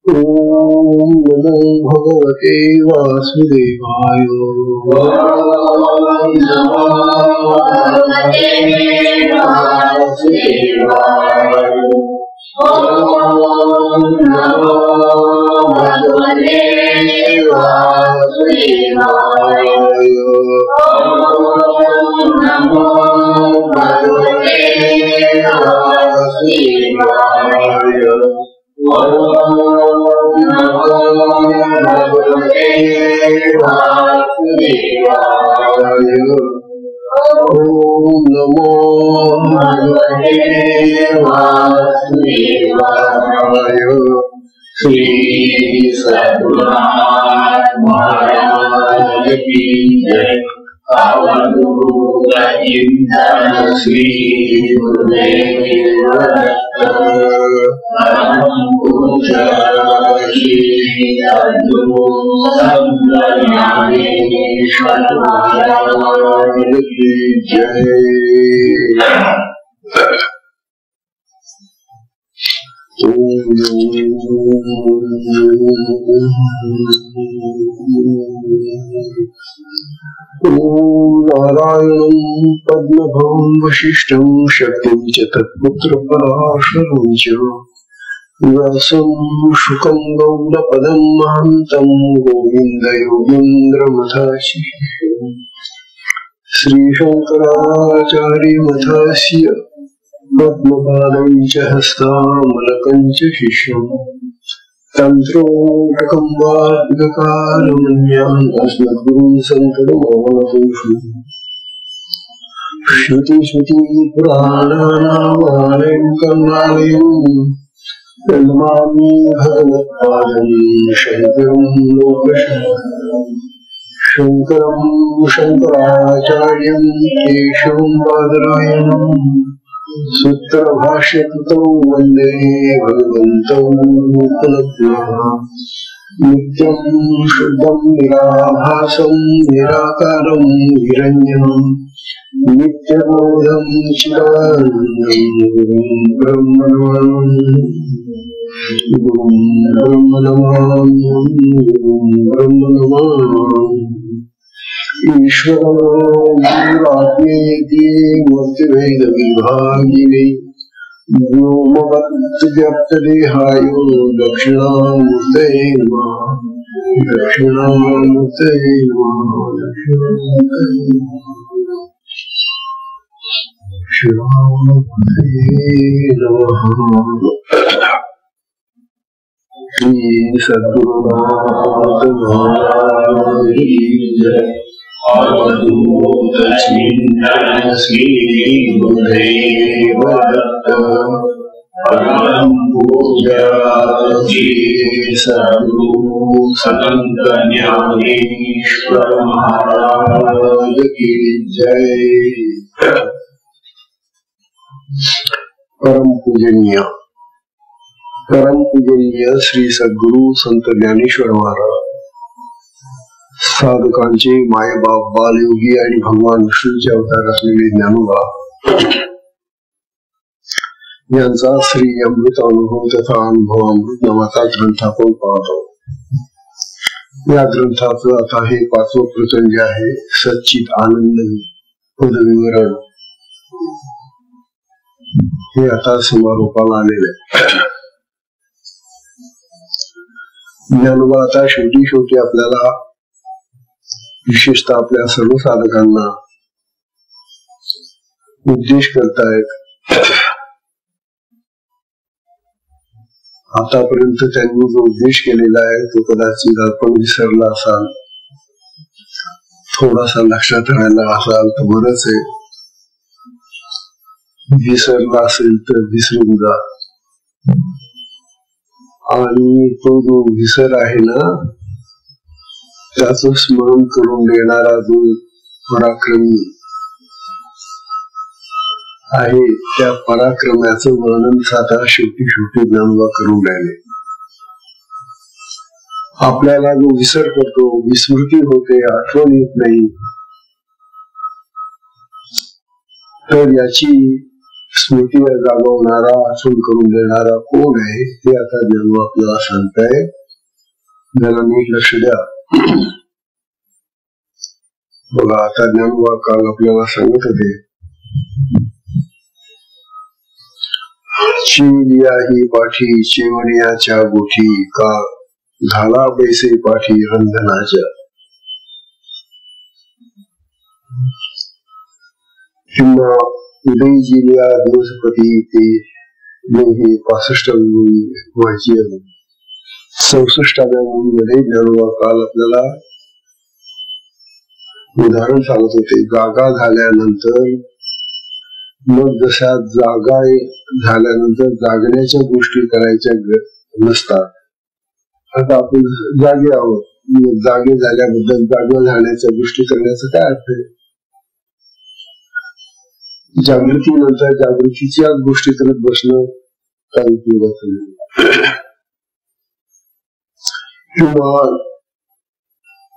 ओम नमो भगवते वासुदेवाय। ओम नमो भगवते वासुदेवाय। ओम नमो भगवते वासुदेवाय। ओम नमो भगवते वासुदेवाय। ओम नमो भगवते वासुदेवाय। ओम नमो भगवते वासुदेवाय। श्री सद्गुरुनाथ महाराज की जय। अवधूत चिंतन श्री गुरुदेव दत्त। परम पूज्य श्री सद्गुरु संत ज्ञानेश्वर महाराज की जय। नारायणं पद्मभवं वसिष्ठं शक्तिं च तत्पुत्रपराशरं च व्यासं शुकं गौडपदं महान्तं गोविन्दयोगीन्द्रमथाशिष्यम् श्रीशङ्कराचार्यमथास्य पद्मपादं च हस्तामलकं च शिष्यम् तन्त्रोटकं वाग्गकारमन्यान् अस्मद्गुरुं सन्ततमवतोषु। श्रुतिस्मृतिपुराणानामालयं करुणालयं नमामि भगवत्पादं शङ्करं लोकशङ्करम्। शङ्करं शङ्कराचार्यं केशवं बादरायणम् सूत्रभाष्यकृतौ वन्दे भगवन्तौ पुनः। नित्यं शुद्धं निराभासं निराकारं निरञ्जनं नित्यबोधं चिदानन्दं गुरुं ब्रह्म नमामि। ईश्वरो गुरुरात्मेति मूर्तिभेदविभागिने व्योमवद्व्याप्तदेहायो दक्षिणामूर्तये नमः। दक्षिणामूर्तये नमः। दक्षिणामूर्तये नमः। श्री सद्गुरुनाथ महाराज की जय। अवधूत चिंतन श्री गुरुदेव दत्त। परम पूज्य श्री सद्गुरु संत ज्ञानेश्वर महाराज की जय। परम पूजनीय श्री सद्गुरु संत ज्ञानेश्वर महाराज साधकांचे मायबाप बालयोगी आणि भगवान विष्णूचे अवतार असलेले ज्ञानोबा यांचा श्री अमृत अनुभव तथा अनुभव अमृत नावाचा ग्रंथ आपण पाहतो। या ग्रंथाचं आता हे 5वं प्रकरण जे आहे सच्चित आनंद पदविवरण हे आता समारोपाला आलेले आहे। ज्ञानोबा आता शेवटी आपल्याला विशेषतः आपल्या सर्व साधकांना उपदेश करतायत। आतापर्यंत त्यांनी जो उपदेश केलेला आहे तो कदाचित आपण विसरला असाल, थोडासा लक्षात राहिला असाल तर बरंच आहे, विसरला असेल तर विसरून जा। आणि तो जो विसर आहे ना त्याचं स्मरण करून देणारा जो पराक्रमी आहे त्या पराक्रमाचं वर्णन साधा शेवटी ज्ञानोबा करून राहिले। आपल्याला जो विसर करतो, विस्मृती होते, आठवण येत नाही, तर याची स्मृती जागवणारा आठवण करून देणारा कोण आहे हे आता ज्ञानू आपल्याला सांगताय. जरा नीट लक्ष द्या. बघा आता ज्ञानू काल आपल्याला सांगत होते, चिवलिया ही पाठी चिमण्याच्या गोठी का झाला बैसे पाठी रंधनाच्या. किंवा उदय जिल्ह्या दिवसपती ते 65 व्हायची 66व्या मध्ये ज्ञानोबा काल आपल्याला उदाहरण सांगत होते. जागा झाल्यानंतर मग जशा जागा झाल्यानंतर जागण्याच्या गोष्टी करायच्या नसतात. आता आपण जागे आहोत, जागे झाल्याबद्दल जागा झाल्याच्या गोष्टी करण्याचा काय अर्थ आहे. जागृतीनंतर जागृतीच्या गोष्टी करत बसणं काही उपयोगाचं नाही. किंवा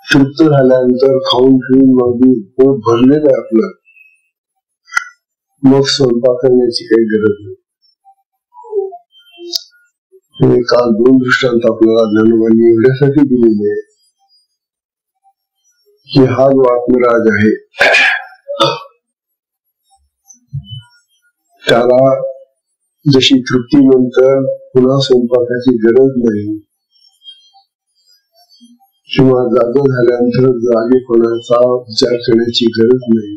तृप्त झाल्यानंतर खाऊन पिऊन मग पोट भरलेलं आहे आपलं, मग स्वयंपाक करण्याची काही गरज नाही. हे काल 2 दृष्टांत आपल्याला ज्ञानोबांनी एवढ्यासाठी दिलेले आहे की हा जो आत्मराज आहे त्याला जशी तृप्तीनंतर पुन्हा स्वयंपाकाची गरज नाही किंवा जागा झाल्यानंतर जागेपणाचा विचार करण्याची गरज नाही,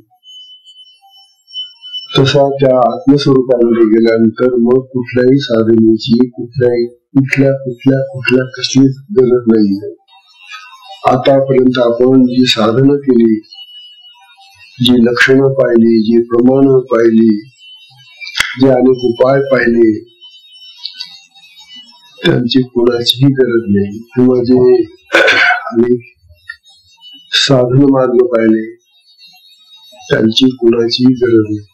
तसा त्या आत्मस्वरूपामध्ये गेल्यानंतर मग कुठल्याही साधनेची कुठल्या कसलीच गरज नाही. आतापर्यंत आपण जी साधनं केली, जी लक्षणं पाहिली, जी प्रमाण पाहिली, जे अनेक उपाय पाहिले, त्यांची कोणाचीही गरज नाही. किंवा जे अनेक साधन मार्ग पाहिले, त्यांची कोणाचीही गरज नाही.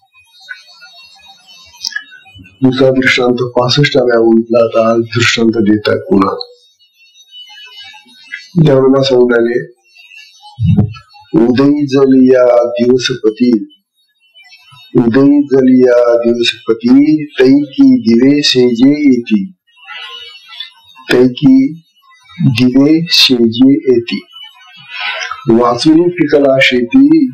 दुसरा दृष्टांत 65व्या ओळीतला आता आज दृष्टांत देत आहे पुन्हा. ज्ञानोबा सांगणारे, उदयी जलिया दिवसपती, उदयी जलिया दिवसपती तैकी दिवे सेजे येती, तैकी दिवे सेजे येती. वाचून पिकला शेती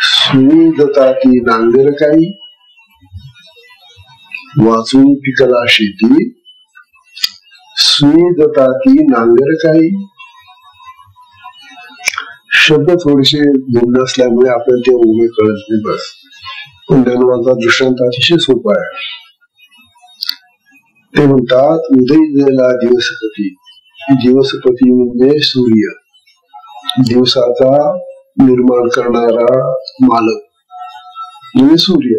सुविधता ती नांगर काही, वाचून पिकला शेती सुविधता ती नांगर काही. शब्द थोडेसे भिन्न असल्यामुळे आपल्याला ते उभे कळत नाही बस. पण ज्ञानोबाचा दृष्टांत अतिशय सोपा आहे. ते म्हणतात उदय झाला दिवसपती. दिवसपती म्हणजे सूर्य, दिवसाचा निर्माण करणारा मालक म्हणजे सूर्य.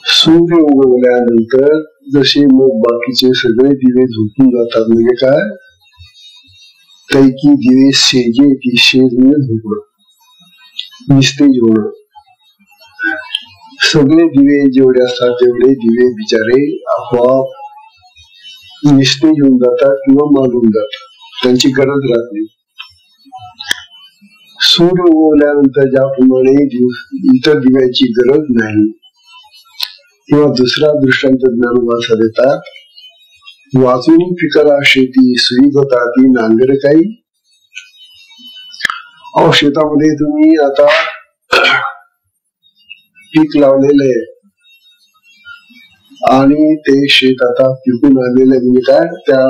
सूर्य उगवल्यानंतर जसे मग बाकीचे सगळे दिवे झोपून जातात. म्हणजे काय, तैकी दिवे सेजे ती, शेज म्हणजे झोपणं, निस्तेज होणं. सगळे दिवे जेवढे असतात तेवढे दिवे बिचारे आपोआप निस्तेज होऊन जातात किंवा मालून जातात, त्यांची गरज राहत नाही. सूर्य उगवल्यानंतर ज्याप्रमाणे इतर दिव्याची गरज नाही. किंवा दुसरा दृष्टांत ज्ञानोबा देतात, वाचून पिकला शेती सुविधता ती नांगर काही. अहो शेतामध्ये तुम्ही आता पीक लावलेले आणि ते शेत आता पिकून आलेले, म्हणजे काय, त्या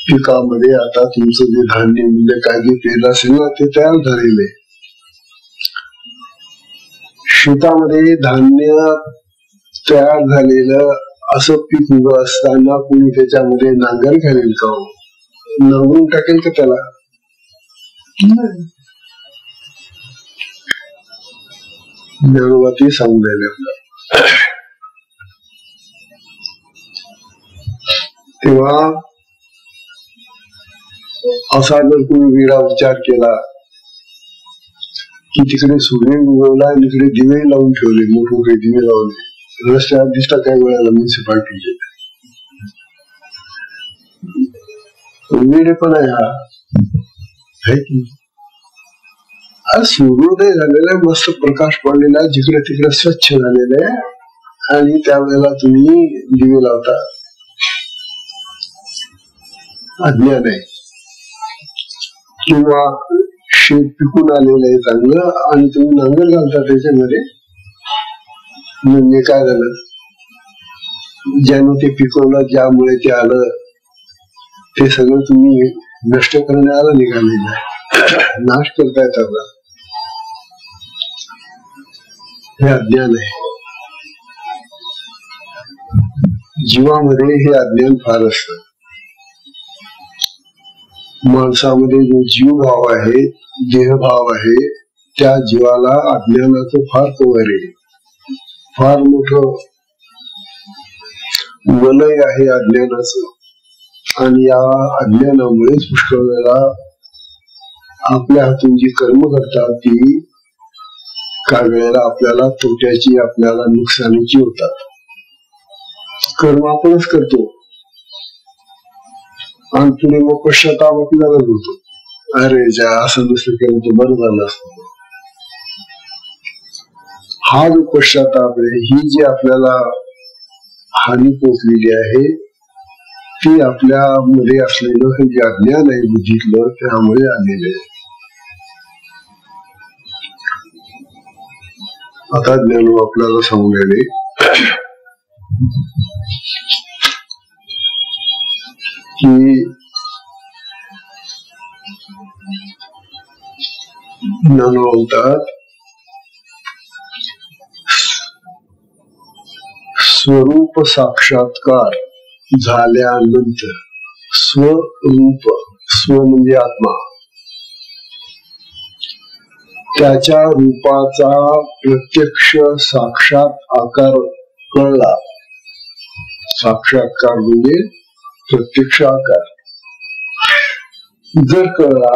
पिकामध्ये आता तुमचं जे धान्य म्हणजे काय जे पेरलं असेल ना ते तयार झालेले. शेतामध्ये धान्य तयार झालेलं असं पीक उभं असताना कोणी त्याच्यामध्ये नांगर घालेल का? नांगरून टाकेल का त्याला? ज्ञानोबा ते सांगून राहिले आपल्याला. तेव्हा असा जर कोणी वेळा विचार केला की तिकडे सूर्य उगवला आणि तिकडे दिवे लावून ठेवले, मोठमोठे दिवे लावले रस्त्यावर दिसतात काही वेळेला म्युन्सिपाल्टीचे, वेळे पण आहे हा, आहे की आज सूर्योदय झालेला आहे, मस्त प्रकाश पडलेला, जिकडे तिकडे स्वच्छ झालेलं आहे, आणि त्यावेळेला तुम्ही दिवे लावता. अज्ञान आहे. किंवा शेत पिकून आलेलं आहे चांगलं आणि तुम्ही नांगर घालता त्याच्यामध्ये, म्हणजे काय झालं, ज्याने ते पिकवलं, ज्यामुळे ते आलं, ते सगळं तुम्ही नष्ट करण्याला निघालेलं आहे, नाश करताय त्याचा. हे अज्ञान आहे. जीवामध्ये हे अज्ञान फार असतं. माणसामध्ये जो जीवभाव आहे, देहभाव आहे, त्या जीवाला अज्ञानाचं फार कवर आहे. फार मोठं वलय आहे अज्ञानाचं. आणि या अज्ञानामुळेच पुष्कळ वेळा आपल्या हातून जी कर्म करतात ती काही वेळेला आपल्याला तोट्याची, आपल्याला नुकसानीची होतात. कर्म आपणच करतो आणि पुढे मग पश्चाताप आपल्यालाच होतो. अरे ज्या असं नसतं केलं तर बरं झालं असतं. हा जो पश्चाताप आहे, ही जी आपल्याला हानी पोचलेली आहे, ती आपल्या मध्ये असलेलं हे जे अज्ञान आहे बुद्धीतलं, त्यामुळे आलेले आहे. आता ज्ञान आपल्याला सांगणारे की ज्ञान म्हणतात स्वरूप साक्षात्कार झाल्यानंतर, स्वरूप, स्व म्हणजे आत्मा, त्याच्या रूपाचा प्रत्यक्ष साक्षात आकार कळला. साक्षात्कार म्हणजे प्रत्यक्ष आकार जर कळला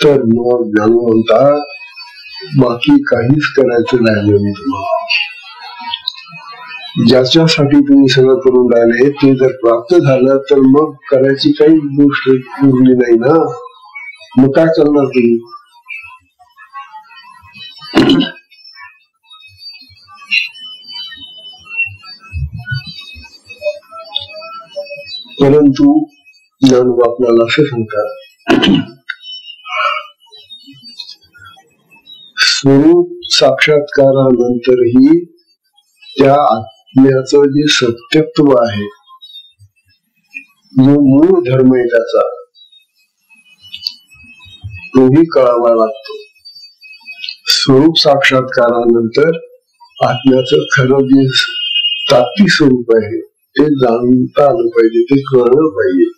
तर मग ज्ञान म्हणतात बाकी काहीच करायचं नाही. ज्याच्यासाठी तुम्ही सगळं करून राहिले ते जर प्राप्त झालं तर मग करायची काही गोष्ट उरली नाही ना. मग काय करणार तुम्ही? परंतु ज्ञान आपल्याला असं सांगतात स्वरूप साक्षात्कारानंतरही त्या आत्म्याचं जे सत्यत्व आहे, जो मूळ धर्म आहे त्याचा, तोही कळावा लागतो. स्वरूप साक्षात्कारानंतर आत्म्याचं खरं जे तात्विक स्वरूप आहे ते जाणता आलं पाहिजे, ते कळलं पाहिजे.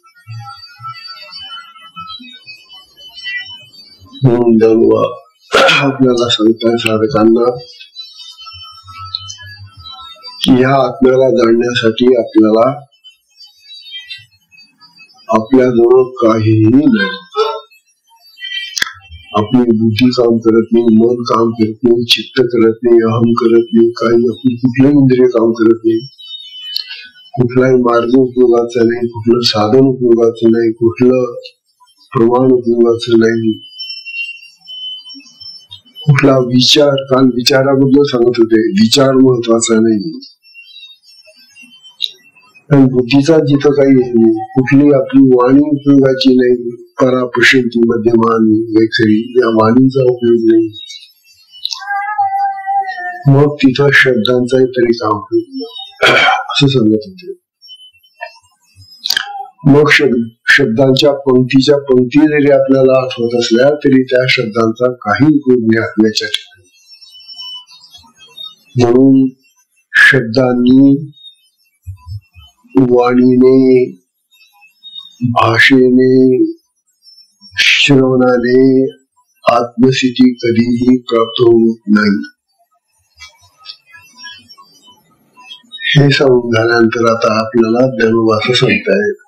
म्हणून जाणवा आपल्याला सांगताय साधकांना की ह्या आत्म्याला जाणण्यासाठी आपल्याला आपल्याजवळ काहीही नाही. आपली बुद्धी काम करत नाही, मन काम करत नाही, चित्त करत नाही, अहम करत नाही, काही आपली कुठलंही इंद्रिय काम करत नाही, कुठलाही मार्ग उपयोगाचा नाही, कुठलं साधन उपयोगाचं नाही, कुठलं प्रमाण उपयोगाचं नाही, कुठला विचार, काल विचाराबद्दल सांगत होते, विचार महत्वाचा नाही. आणि बुद्धीचा जिथं काही आहे, कुठली आपली वाणी उपयोगाची नाही, परापश्यंती मध्यमानी वैखरी, या वाणीचा उपयोग नाही, मग तिथं शब्दांचाही तरी काम होईल असं सांगत होते. मग शब्दांच्या पंक्तीच्या पंक्ती जरी आपल्याला आठवत असल्या तरी त्या शब्दांचा काही उपयोग नाही आत्म्याच्या ठिकाणी. म्हणून शब्दांनी, वाणीने, भाषेने, श्रवणाने आत्मस्थिती कधीही प्राप्त होत नाही. हे सांगून झाल्यानंतर आता आपल्याला ज्ञानोबा असं सांगतायत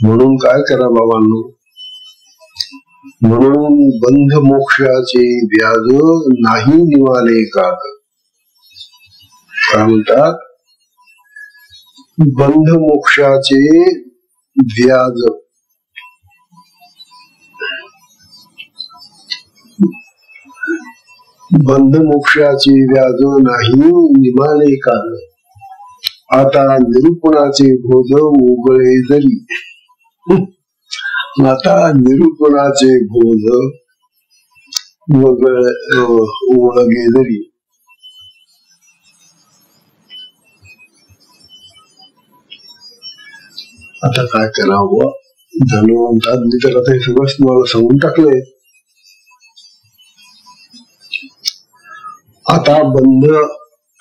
म्हणून काय करा बाबांनो, म्हणून बंध मोक्षाचे व्याज नाही निवाले काग. काय म्हणतात? बंध मोक्षाचे व्याज बंध मोक्षाचे व्याज नाही निमाने कारण आता निरूपणाचे भोज उगळे जरी आता निरूपणाचे भोज उगळे जरी आता काय करावं धन्वंतात मी तर आता हे सगळं तुम्हाला सांगून टाकलंय. आता बंध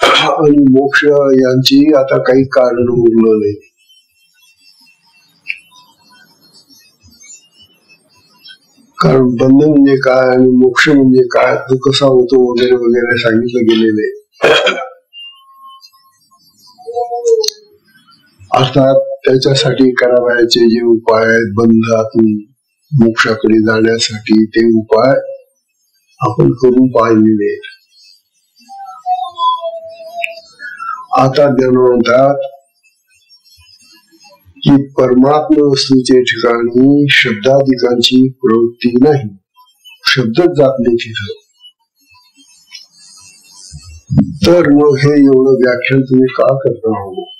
आणि मोक्ष यांची आता काही कारण उरलं नाही. कारण बंध म्हणजे काय आणि मोक्ष म्हणजे काय तो कसा होतो वगैरे वगैरे सांगितलं गेलेलं आहे. अर्थात त्याच्यासाठी करावयाचे जे उपाय आहेत बंधातून मोक्षाकडे जाण्यासाठी ते उपाय आपण करून पाहिलेले आहेत. आता म्हणतात की परमात्मा वस्तूचे ठिकाणी शब्दाधिकांची प्रवृत्ती नाही, शब्दच जात नाही तिथं. तर मग हे एवढं व्याख्यान तुम्ही का करता आहो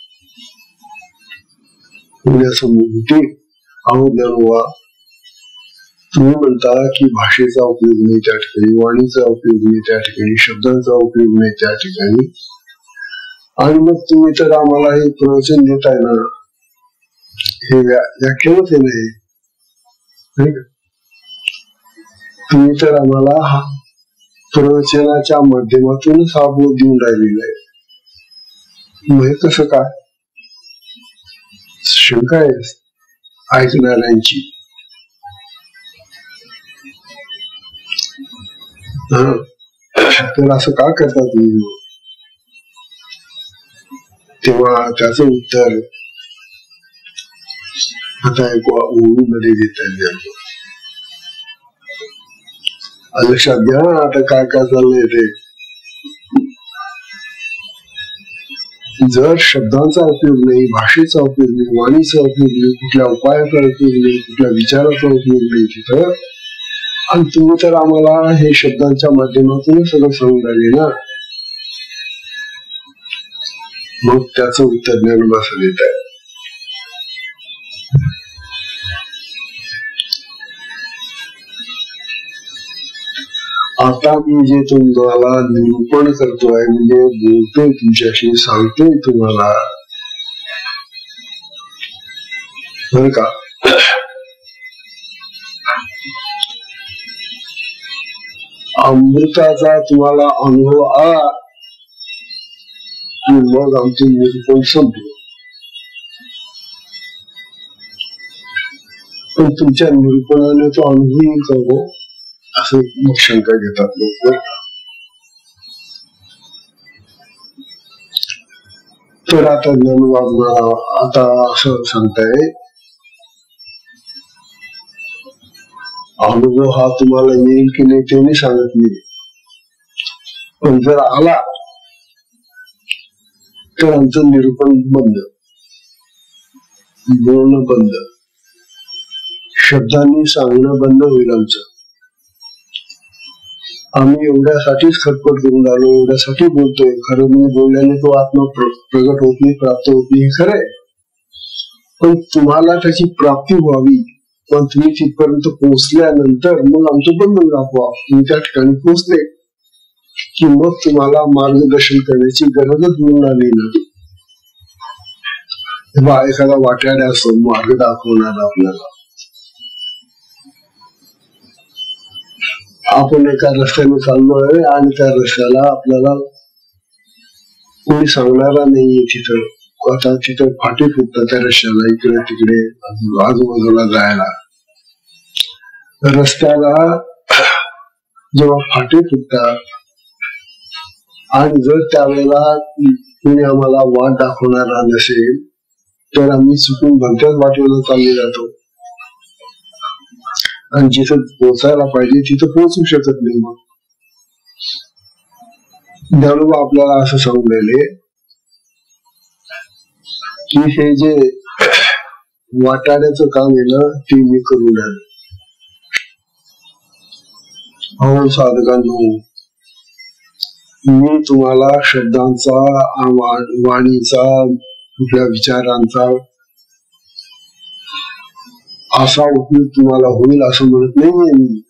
असं म्हणते अहो ज्ञानोबा. तुम्ही म्हणता की भाषेचा उपयोग नाही त्या ठिकाणी, वाणीचा उपयोग नाही त्या ठिकाणी, शब्दांचा उपयोग नाही त्या ठिकाणी, आणि मग तुम्ही तर आम्हाला हे प्रवचन देताय ना, हे व्याख्यानच आहे नाही. तुम्ही तर आम्हाला प्रवचनाच्या माध्यमातूनच हा बोध देऊन राहिलेला आहे. मग हे कसं काय शंका आहे ऐकणाऱ्यांची. तर असं का करता तुम्ही? तेव्हा त्याचं उत्तर आता एक ओळीमध्ये देता लक्षात घ्या. आता काय काय चाललंय ते. जर शब्दांचा उपयोग नाही, भाषेचा उपयोग नाही, वाणीचा उपयोग नाही, कुठल्या उपायाचा उपयोग नाही, कुठल्या विचाराचा उपयोग नाही तिथं, आणि तुम्ही तर आम्हाला हे शब्दांच्या माध्यमातून सगळं सांगून राहिले ना, मग त्याचं उत्तर ज्ञानोबा असं देत आहे. आता मी जे तुम्हाला निरूपण करतोय म्हणजे बोलतोय तुमच्याशी, सांगतोय तुम्हाला बर का. अमृताचा तुम्हाला अनुभव आला की मग आमचे निरूपण संपले. पण तुमच्या निरूपणाने तो अनुभव येईल का हो, असं मग शंका घेतात लोक. तर आता ज्ञानोबा आता असं सांगताय अनुभव हा तुम्हाला येईल की नाही ते नाही सांगत मी, पण जर आला तर आमचं निरूपण बंद, बोलणं बंद, शब्दांनी सांगणं बंद होईल आमचं. आम्ही एवढ्यासाठीच खटपट करून आलो, एवढ्यासाठी बोलतोय. खरं म्हणजे बोलल्याने तो आत्मा प्रगट होत नाही, प्राप्त होत नाही, खरंय. पण तुम्हाला त्याची प्राप्ती व्हावी, पण तुम्ही तिथपर्यंत पोहोचल्यानंतर मग आमचं बंद दाखवा. तुम्ही त्या ठिकाणी पोहोचले की मग तुम्हाला मार्गदर्शन करण्याची गरजच मिळून आली ना. तेव्हा एखादा वाट्याने असतो मार्ग दाखवणार आपल्याला. आपण एका रस्त्याने चाललोय आणि त्या रस्त्याला आपल्याला कोणी सांगणारा नाहीये. तिथं आता तिथं फाटे फुटतात त्या रस्त्याला, इकडे तिकडे आजूबाजूला जायला. रस्त्याला जेव्हा फाटे फुटतात आणि जर त्यावेळेला कोणी आम्हाला वाट दाखवणारा नसेल तर आम्ही चुकून भलत्याच वाटेला चालले जातो आणि जिथं पोहोचायला पाहिजे तिथं पोहोचू शकत नाही. मग ज्ञानोबा आपल्याला असं सांगून राहिले की हे जे वाटाड्याचं काम आहे ना ते मी करून राहिलो. अहो साधकांनो, मी तुम्हाला शब्दांचा, वाणीचा, कुठल्या विचारांचा असा उपयोग तुम्हाला होईल असं म्हणत नाहीये.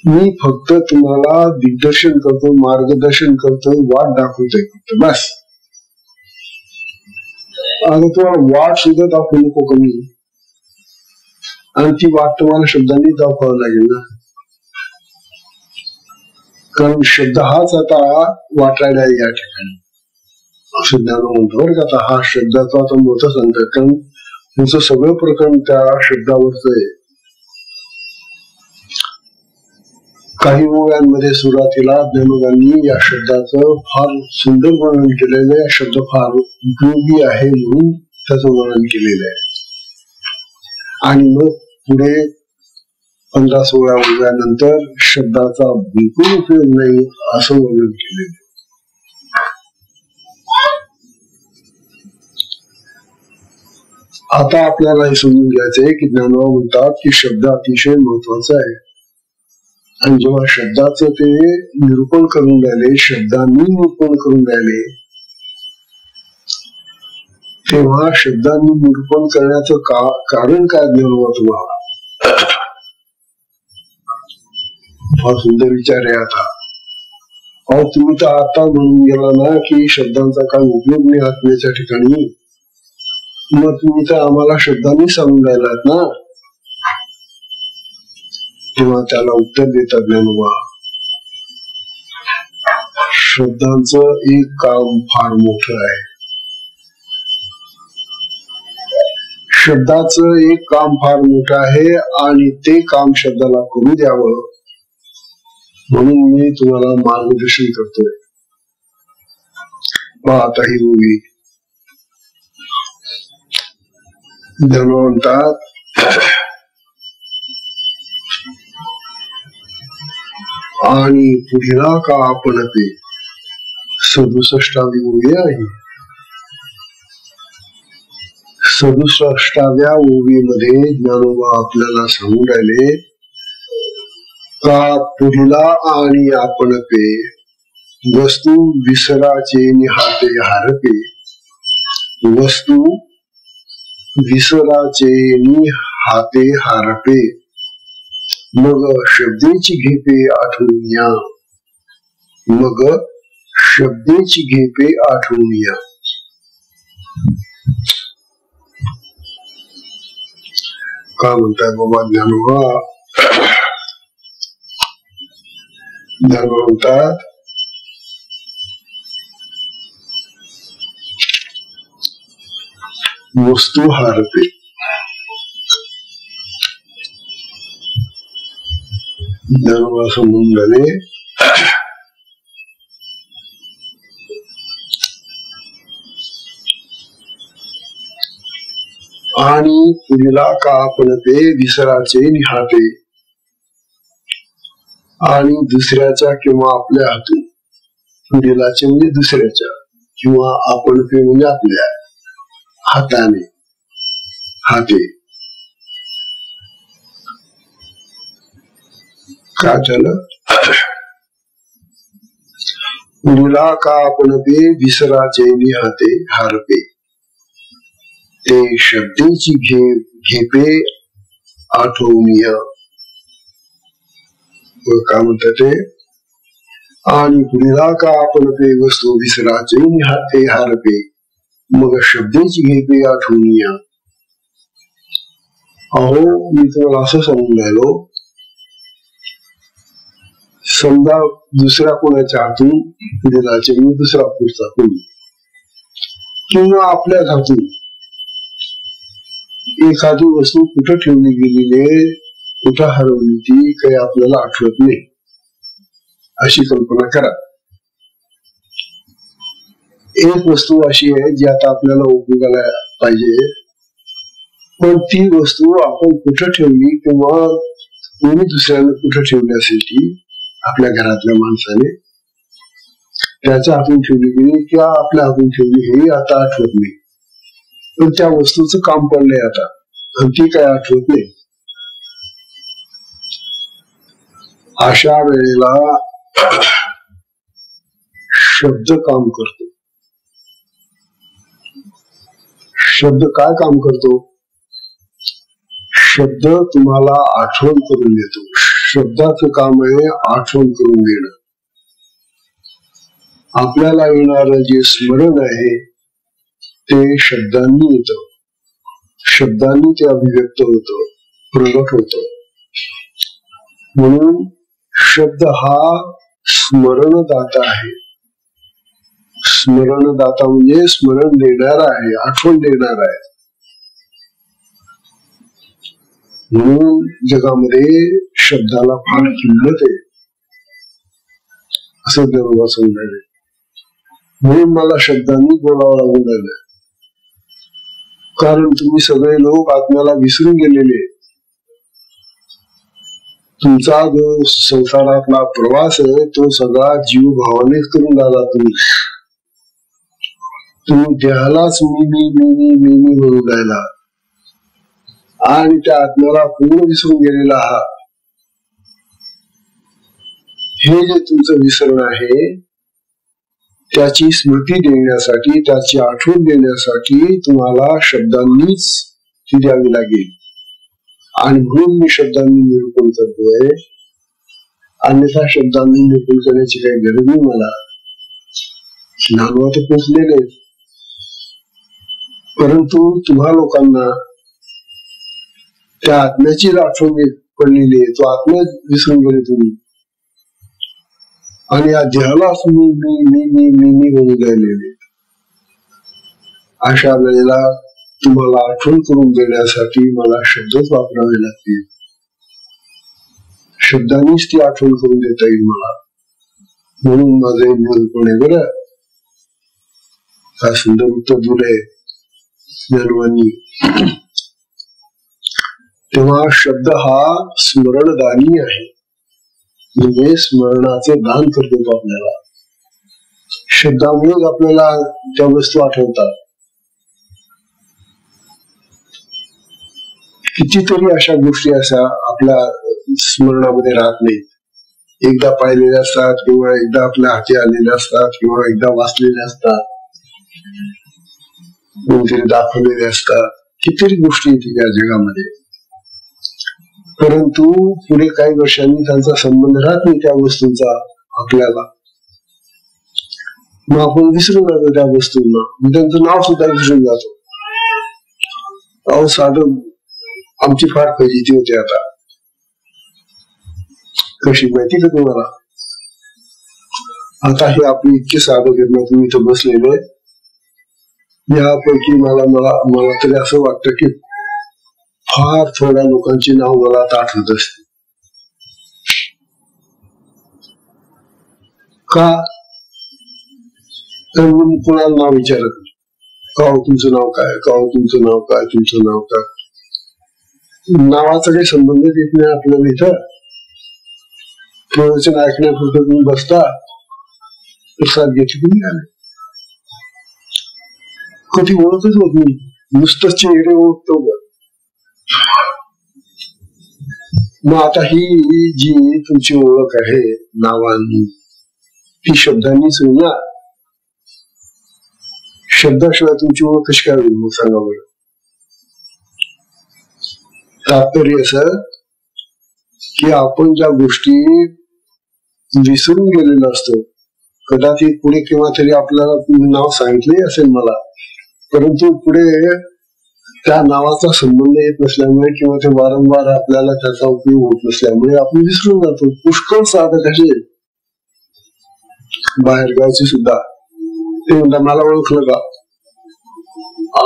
मी फक्त तुम्हाला दिग्दर्शन करतो, मार्गदर्शन करतो, वाट दाखवतोय फक्त बस. आता तुम्हाला वाट सुद्धा दाखवू नको कमी, आणि ती वाट तुम्हाला शब्दांनी दाखवावं लागेल ना, कारण शब्द हाच आता वाटायला आहे या ठिकाणी असं ज्ञान म्हणतो बरं का. आता हा शब्दाचा आता मोठा सांगतात, कारण तुमचं सगळं प्रकरण त्या शब्दावरच आहे. काही ओव्यांमध्ये सुरुवातीला ज्ञानोबांनी या शब्दाचं फार सुंदर वर्णन केलेलं आहे. शब्द फार उपयोगी आहे म्हणून त्याचं वर्णन केलेलं आहे. आणि मग पुढे 15-16 ओव्यानंतर शब्दाचा बिलकुल उपयोग नाही असं वर्णन केलेलं आहे. आता आपल्याला हे समजून घ्यायचंय की ज्ञानोबा म्हणतात की शब्द अतिशय महत्वाचा आहे. आणि जेव्हा शब्दाचं ते निरूपण करून राहिले, शब्दांनी निरूपण करून राहिले, तेव्हा शब्दांनी निरूपण करण्याचं कारण काय ज्ञानोबा तुम्हाला? फार सुंदर विचार आहे. आता अहो तुम्ही तर आता म्हणून गेला ना की शब्दांचा काय उपयोग नाही आत्म्याच्या ठिकाणी. मग तुम्ही तर आम्हाला शब्दांनी सांगून राहिलात ना. तेव्हा त्याला उत्तर देतात ज्ञानोबा, शब्दांचं एक काम फार मोठं आहे. शब्दाचं एक काम फार मोठं आहे आणि ते काम शब्दाला करू द्यावं म्हणून मी तुम्हाला मार्गदर्शन करतोय. आता ही ओवी ज्ञानोबा म्हणतात, आणि पुढीला का आपण ते 67वी ओवी आहे. 67व्या ओवीमध्ये ज्ञानोबा आपल्याला सांगून राहिले का पुढीला आणि आपण पे वस्तू विसराचे निहाते हारपे. वस्तू विसराचे निहाते हारपे, मग शब्देची घेपे आठवून या. मग शब्देची घेपे आठवून या. काय म्हणताय बाबा ज्ञानोबा? ज्ञानोबा म्हणतात, वस्तू हारते. ज्ञानोबा असं म्हणून राहिले, आणि पुढीला का आपण ते विसराचे निहाते. आणि दुसऱ्याच्या किंवा आपल्या हातून, पुढीलाचे म्हणजे दुसऱ्याच्या, किंवा आपण ते म्हणजे आपल्या हाताने, हाते काय झालं? पुढीला का आपण ते विसराचे निहाते हारपे. ते शब्देची घेपे आठवून या. काय म्हणतात ते? आणि पुढीला का आपण ते वस्तू विसराचे निहाते हारपे, मग शब्देची घेपे आठवून या. अहो मी तुम्हाला असं सांगून राहिलो, समजा दुसऱ्या कोणाच्या हातून पुढीलाचे म्हणजे दुसरा पुढचा कोणी, किंवा आपल्या हातून एखादी वस्तू कुठं ठेवली गेलेली आहे, कुठं हरवली ती काही आपल्याला आठवत नाही, अशी कल्पना करा. एक वस्तू अशी आहे जी आता आपल्याला उपयोगाला पाहिजे, पण ती वस्तू आपण कुठं ठेवली किंवा कोणी दुसऱ्याने कुठं ठेवली असेल ती आपल्या घरातल्या माणसाने, त्याच्या हातून ठेवली गेली किंवा आपल्या हातून ठेवली हे आता आठवत नाही, पण त्या वस्तूचं काम पडलंय आता आणि ती काय आठवत नाही. अशा वेळेला शब्द काम करतो. शब्द काय काम करतो? शब्द तुम्हाला आठवण करून देतो. शब्दाचं काम आहे आठवण करून देणं. आपल्याला येणारं जे स्मरण आहे ते शब्दांनी येतं, शब्दांनी ते अभिव्यक्त होतं, प्रगट होतं. म्हणून शब्द हा स्मरणदाता आहे. स्मरणदाता म्हणजे स्मरण देणारा आहे, आठवण देणारा आहे. म्हणून जगामध्ये शब्दाला फार किंमत आहे असं दरोबा समजायला. म्हणून मला शब्दांनी बोलावं लागून राहिलं, कारण तुम्ही सगळे लोक आत्म्याला विसरून गेलेले. तुमचा जो संसारातला प्रवास आहे तो सगळा जीव भावानेच करून राहिला. तुम्ही देहालाच मी मी मी मी मी मी म्हणून राहिला आणि त्या आत्म्याला पूर्ण विसरून गेलेला आहात. हे जे तुमचं विसरण आहे त्याची स्मृती देण्यासाठी, त्याची आठवण देण्यासाठी तुम्हाला शब्दांनीच ती द्यावी लागेल. आणि म्हणून मी शब्दांनी निरूपण करतोय, अन्यथा शब्दांनी निरूपण करण्याची काही गरज नाही. मला ज्ञानवा तर पोचलेले, परंतु तुम्हा लोकांना त्या आत्म्याची आठवण पडलेली आहे. तो आत्मा विसरून गेले तुम्ही आणि या देहालाच मी मी मी मी मी मी म्हणून राहिलेले. अशा वेळेला तुम्हाला आठवण करून देण्यासाठी मला शब्दच वापरावे लागतील. शब्दांनीच ती आठवण करून देता येईल मला. म्हणून माझं निरूपण आहे बरं. हा सुंदर उत्तर दिलंय ज्ञानवानी. तेव्हा शब्द हा स्मरणदानी आहे, म्हणजे स्मरणाचे दान करतो आपल्याला. शब्दामुळेच आपल्याला त्या वस्तू आठवतात. कितीतरी अशा गोष्टी अशा आपल्या स्मरणामध्ये राहत नाहीत. एकदा पाहिलेल्या असतात किंवा एकदा आपल्या हाती आलेल्या असतात किंवा एकदा वाचलेल्या असतात, कोणतरी दाखवलेले असतात. कितीतरी गोष्टी येतील या जगामध्ये, परंतु पुढे काही वर्षांनी त्यांचा संबंध राहत नाही त्या वस्तूंचा आपल्याला. मग आपण विसरून जातो त्या वस्तूंना, त्यांचं नाव सुद्धा विसरून जातो. अहो साधं आमची फार फजिती होती आता. कशी माहिती का तुम्हाला? आता हे आपली इतके साधक आहेत ना, तुम्ही इथं बसलेले, यापैकी मला तरी असं वाटतं की फार थोड्या लोकांची नाव मला आता आठवत असते. का? तर मी कुणाला नाव विचारत नाही. का तुमचं नाव काय, का तुमचं नाव काय, तुमचं नाव काय. नावाचा काही संबंधच येत नाही आपल्याला. इथं प्रवचन ऐकण्यापुरतं तुम्ही बसता, प्रसाद घेतली तुम्ही आले, कधी ओळखच होत नाही. नुसतंच चेहरे ओळखतो. मग आता ही जी तुमची ओळख आहे नावांनी, ती शब्दांनीच होईल ना. शब्दाशिवाय तुमची ओळख कशी काय होईल मग सांगा बरं. तात्पर्य असं की आपण ज्या गोष्टी विसरून गेलेलो असतो, कदाचित पुढे केव्हा तरी आपल्याला नाव सांगितले असेल मला, परंतु पुढे त्या नावाचा संबंध येत नसल्यामुळे किंवा ते वारंवार आपल्याला त्याचा उपयोग होत नसल्यामुळे आपण विसरून जातो. पुष्कळ साधक असे बाहेरगावचे सुद्धा, ते म्हणतात मला ओळखलं का?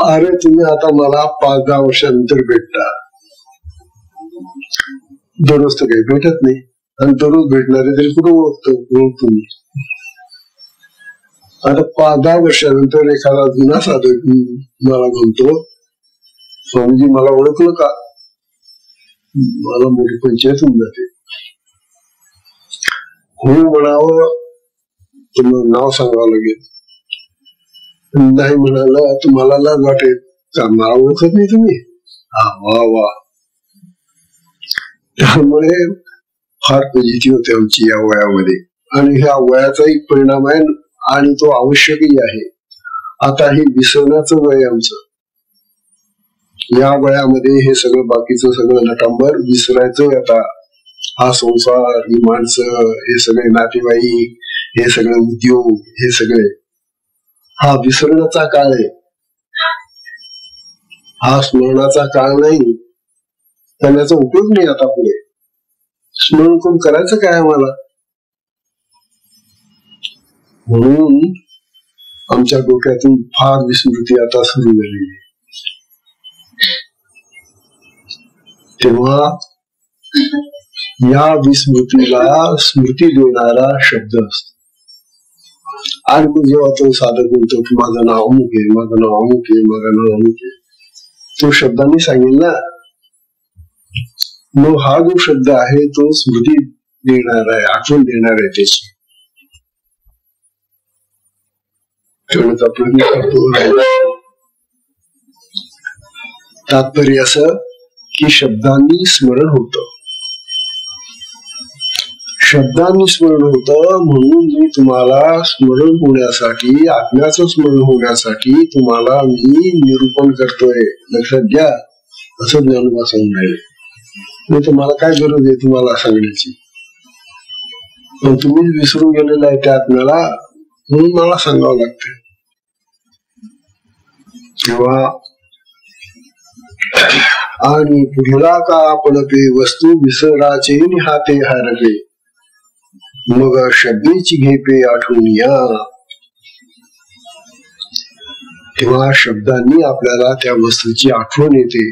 अरे तुम्ही आता मला 5-10 वर्षानंतर भेटता, दररोज तर काही भेटत नाही. आणि दररोज भेटणारे तरी कुठं ओळखतो मी. आता 5-10 वर्षानंतर एखादा जुना साधक मला म्हणतो, स्वामीजी मला ओळखलं का? मला मोठी पंचायत होऊन जाते. हो म्हणावं तुम्हाला नाव सांगावं लागेल. नाही म्हणाला तुम्हाला लाज वाटेल का, मला ओळखत नाही तुम्ही. हा वा वा. त्यामुळे फार फजिती होते आमची या वयामध्ये, आणि ह्या वयाचा एक परिणाम आहे आणि तो आवश्यकही आहे. आता हे विसरण्याचं वय आमचं. या वयामध्ये हे सगळं बाकीचं सगळं नटांबर विसरायचं. आता हा संसार, ही माणसं, हे सगळे नातेवाईक, हे सगळे उद्योग, हे सगळे हा विसरण्याचा काळ आहे. हा स्मरणाचा काळ नाही. त्याचा उपयोग नाही आता पुढे. स्मरण करून करायचं काय आम्हाला. म्हणून आमच्या डोक्यातून फार विस्मृती आता सुरू झाली. तेव्हा या विस्मृतीला स्मृती देणारा शब्द असतो. आणि मग जेव्हा तो साधक म्हणतो की माझं नाव अमुक आहे, माझं नाव अमुक आहे, माझं नाव अमुक आहे, तो शब्दांनी सांगेल ना. मग हा जो शब्द आहे तो स्मृती देणार आहे, आठवण देणार आहे त्याची. ठेवण्याचा प्रयत्न करतो. तात्पर्य असं की शब्दांनी स्मरण होतं. शब्दांनी स्मरण होतं म्हणून मी तुम्हाला स्मरण होण्यासाठी, आत्म्याचं स्मरण होण्यासाठी तुम्हाला मी निरूपण करतोय. लक्षात घ्या. असं ज्ञानोबा सांगून राहिले. नाही तर मला काय गरज आहे तुम्हाला सांगण्याची. पण तुम्ही विसरून गेलेला आहे त्या आत्म्याला, म्हणून मला सांगावं लागतं. तेव्हा आणि पुढला का आपण पे वस्तू विसराचे निहाते हारवे, मग शब्देची घे पे आठवून या. तेव्हा शब्दांनी आपल्याला त्या वस्तूची आठवण येते.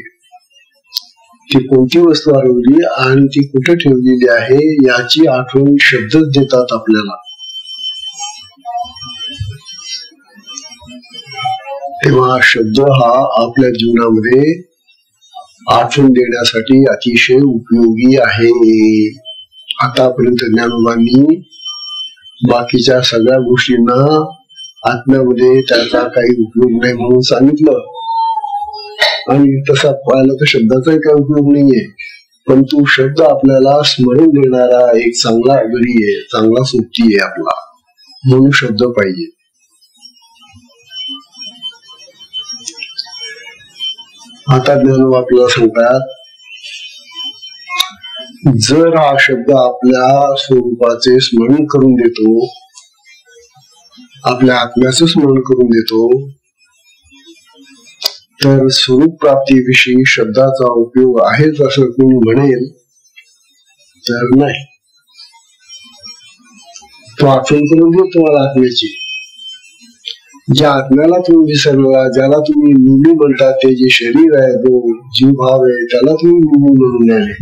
ती कोणती वस्तू हरवली आणि ती कुठे ठेवलेली आहे याची आठवण शब्दच देतात आपल्याला. तेव्हा शब्द हा आपल्या जीवनामध्ये आठवण देण्यासाठी अतिशय उपयोगी आहे. आतापर्यंत ज्ञानोबांनी बाकीच्या सगळ्या गोष्टींना आत्म्यामध्ये त्याचा काही उपयोग नाही म्हणून सांगितलं, आणि तसा पाहिलं तर शब्दाचाही काही उपयोग नाहीये. पण तो शब्द आपल्याला स्मरण देणारा एक चांगला गडी आहे, चांगला सोबती आहे आपला, म्हणून शब्द पाहिजे. आता ज्ञानोबा आपल्याला सांगतात, जर हा शब्द आपल्या स्वरूपाचे स्मरण करून देतो, आपल्या आत्म्याचं स्मरण करून देतो, तर स्वरूप प्राप्तीविषयी शब्दाचा उपयोग आहेच असं कोणी म्हणेल तर नाही. तो आठवण करून देतो तुम्हाला आत्म्याची. ज्या आत्म्याला तुम्ही विसरला, ज्याला तुम्ही मुली म्हणतात, ते जे शरीर आहे, जो जीव भाव आहे, त्याला तुम्ही मुली म्हणून राहिले.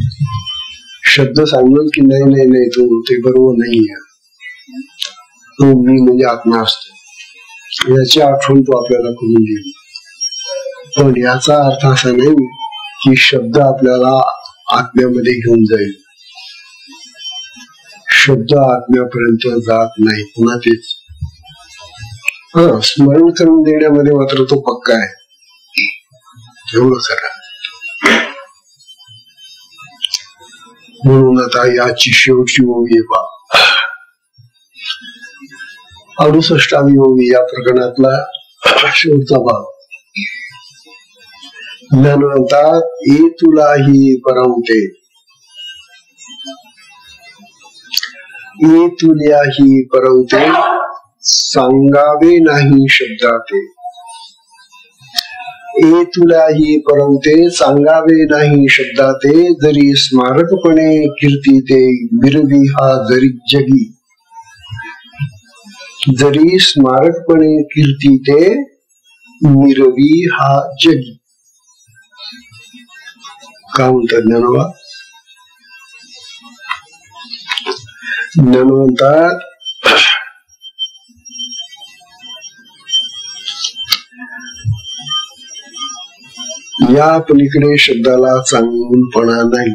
शब्द सांगेल की नाही नाही नाही, तो ते बरोबर नाहीये. तो मी म्हणजे आत्मा असतो, याची आठवण तो आपल्याला करून देईल. पण याचा अर्थ असा नाही की शब्द आपल्याला आत्म्यामध्ये घेऊन जाईल. शब्द आत्म्यापर्यंत जात नाही. पुन्हा तेच स्मरण करून देण्यामध्ये मात्र तो पक्का आहे. एवढं करा. म्हणून आता याची शेवटची ओवी आहे पा 68वी ओवी या प्रकरणातला शेवटचा भाग. ज्ञानवंतात ए तुलाही परमते, ए तुल्याही परमते, सांगावे नाही शब्दाते. ए तुलाही परमते, सांगावे नाही शब्दाते, जरी स्मारकपणे कीर्ती ते मिरवी हा जरी जगी. जरी स्मारकपणे कीर्ती ते मिरवी हा जगी. का म्हणतात ज्ञानोबा? ज्ञानवंतात या पलीकडे शब्दाला चांगुलपणा नाही.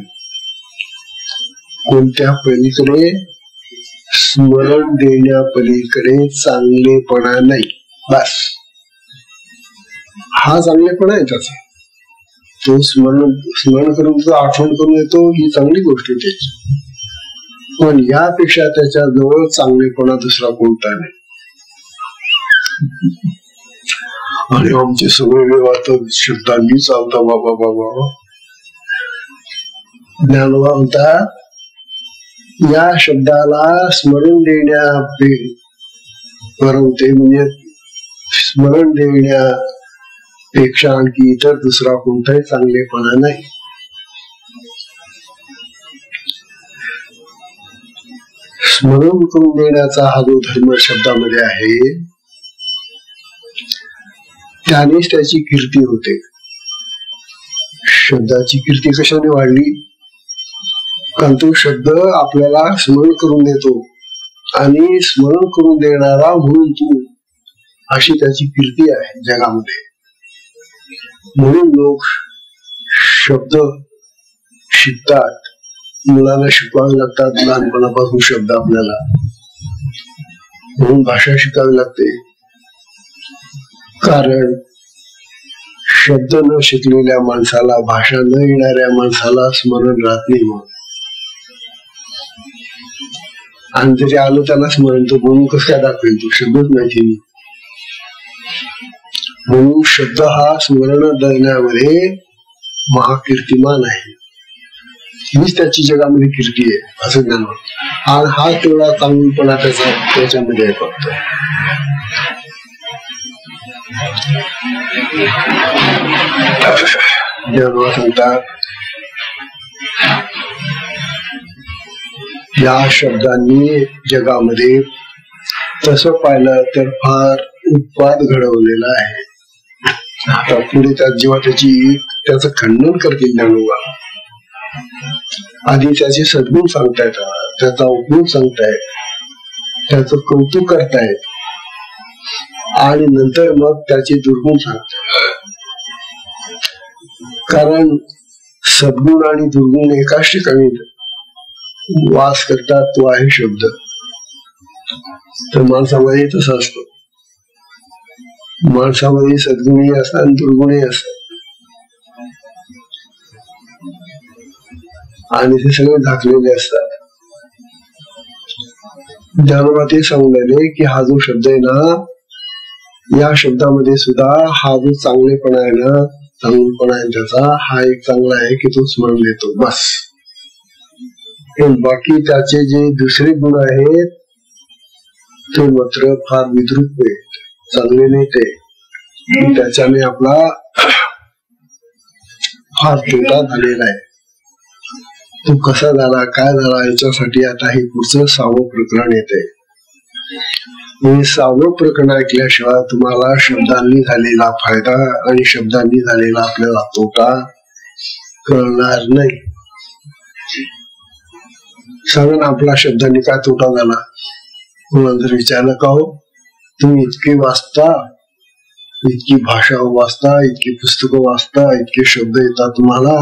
कोणत्या पलीकडे? स्मरण देण्यापलीकडे चांगलेपणा नाही. बस हा चांगलेपणा आहे त्याचा. तो स्मरण करून तो आठवण करून येतो ही चांगली गोष्ट आहे त्याची, पण यापेक्षा त्याच्या जवळ चांगलेपणा दुसरा कोणता नाही. आणि आमचे सगळे व्यवहार शब्दांनी चालता बाबा बाबा. ज्ञानोबा म्हणतात या शब्दाला स्मरण परवते, म्हणजे स्मरण देण्यापेक्षा आणखी इतर दुसरा कोणताही चांगलेपणा नाही. स्मरण करून देण्याचा हा जो धर्म शब्दामध्ये आहे त्यानेच त्याची कीर्ती होते. शब्दाची कीर्ती कशाने वाढली? कारण तो शब्द आपल्याला स्मरण करून देतो आणि स्मरण करून देणारा म्हणून तू, अशी त्याची कीर्ती आहे जगामध्ये. म्हणून लोक शब्द शिकतात, मुलांना शिकवावे लागतात लहानपणापासून शब्द आपल्याला, म्हणून भाषा शिकावी लागते. कारण शब्द न शिकलेल्या माणसाला, भाषा न येणाऱ्या माणसाला स्मरण राहत नाही. मग आणि जरी आलं त्याला स्मरण, तो म्हणून कसं काय दाखवेल? तो शब्दच माहिती. म्हणून शब्द हा स्मरण देण्यामध्ये महाकीर्तिमान आहे. हीच त्याची जगामध्ये कीर्ती आहे असं ज्ञान. आणि हा तेवढा चांगलपणा त्याच्यामध्ये आहे फक्त. ज्ञानोबा सांगतात या शब्दांनी जगामध्ये तसं पाहिलं तर फार उत्पाद घडवलेला आहे. आता पुढे जेव्हा त्याचं खंडन करतील ज्ञानोबा, आधी त्याचे सद्गुण सांगतायत, त्याचा उपयोग सांगतायत, त्याचं कौतुक करतायत, आणि नंतर मग त्याचे दुर्गुण सांगतायत. कारण सद्गुण आणि दुर्गुण एकाच ठिकाणी वास करतात, तो आहे शब्द. तर माणसामध्ये तसं असतं, माणसामध्ये सद्गुणही असतात आणि दुर्गुणही असतात, आणि ते सगळे झाकलेले असतात. ज्ञानोबा ते सांगून राहिले की हा जो शब्द आहे ना, या शब्दामध्ये सुद्धा हा जो चांगलेपणा आहे ना, चांगलेपणा आहे त्याचा, हा एक चांगला आहे की तो स्मरण देतो बस. बाकी त्याचे जे दुसरे गुण आहेत ते मात्र फार विद्रूप आहेत, चांगले नाही ते. त्याच्याने आपला फार तोटा झालेला आहे. तो कसा झाला, काय झाला, याच्यासाठी आता हे पुढचं 6वं प्रकरण येते. हे 6वं प्रकरण ऐकल्याशिवाय तुम्हाला शब्दांनी झालेला फायदा आणि शब्दांनी झालेला आपल्याला तोटा कळणार नाही. सांगा ना, आपला शब्दांनी काय तोटा झाला? कोणाला जर विचारलं का हो तुम्ही इतके वाचता, इतकी भाषा वाचता, इतकी पुस्तकं वाचता, इतके शब्द येतात तुम्हाला,